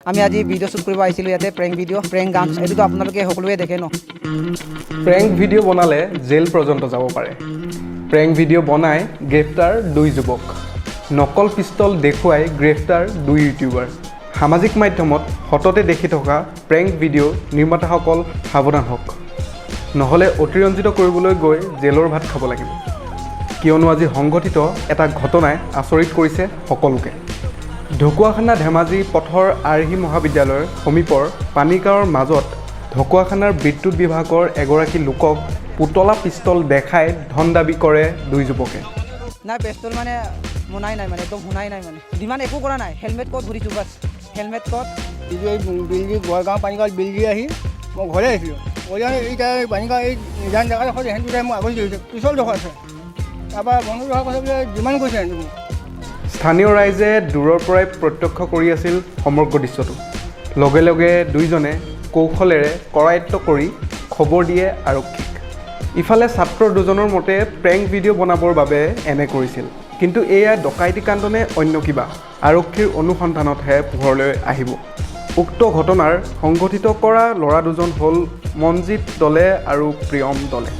আমি আজি video' shoot কৰিব আহিছিলোঁ ইয়াতে প্ৰেংক গান এইটোতো আপোনালোকে সকলোৱে দেখে ন। প্ৰেংক ভিডিঅ' বনালে জেল পৰ্যন্ত যাব পাৰে। প্ৰেংক ভিডিঅ' বনাই গ্ৰেপ্তাৰ 2 যুৱক। নকল পিষ্টল দেখুৱাই গ্ৰেপ্তাৰ 2 ইউটিউবাৰ। সামাজিক মাধ্যমত সততে দেখি থকা প্ৰেংক ভিডিঅ' নিৰ্মাতাসকল সাৱধান হওক, নহ'লে অতিৰঞ্জিত কৰিবলৈ গৈ জেলৰ ভাত খাব লাগিব। কিয়নো আজি সংঘটিত এটা ঘটনাই আচৰিত কৰিছে সকলোকে। ঢকুৱাখানা ধেমাজি পথৰ আৰ্হি মহাবিদ্যালয়ৰ সমীপৰ পানীগাঁৱৰ মাজত ঢকুৱাখানাৰ বিদ্যুৎ বিভাগৰ এগৰাকী লোকক পুতলা পিষ্টল দেখাই ধন দাবী কৰে 2 যুৱকে। নাই পিষ্টল মানে মোনাই নাই মানে একদম শুনাই নাই মানে ডিমাণ্ড একো কৰা নাই। হেলমেট ক'ত ঘূৰিছোঁ বাছ, হেলমেট ক'ত এই বিলজি গড়গাঁও পানীগাঁৱত বিলজি আহি মই ঘৰলৈ আহিছিলোঁ। ঘৰলৈ এইটা পানীগাঁও এই নিজান জেগাডোখৰত সিহঁতি মই আগত দিছোঁ পিছল ডোখৰ আছে। তাৰপৰা বন্ধু হোৱাৰ কথা বোলে যিমান কৈছে সিহঁতি মোক। স্থানীয় ৰাইজে দূৰৰ পৰাই প্ৰত্যক্ষ কৰি আছিল সমগ্ৰ দৃশ্যটো। লগে লগে দুয়োজনে কৌশলেৰে কৰায়ত্ব কৰি খবৰ দিয়ে আৰক্ষীক। ইফালে ছাত্ৰ দুজনৰ মতে প্ৰেংক ভিডিঅ' বনাবৰ বাবে এনে কৰিছিল, কিন্তু এয়া ডকাইতি কাণ্ডনে অন্য কিবা আৰক্ষীৰ অনুসন্ধানতহে পোহৰলৈ আহিব। উক্ত ঘটনাৰ সংঘটিত কৰা ল'ৰা দুজন হ'ল মনজিত দলে আৰু প্ৰিয়ম দলে।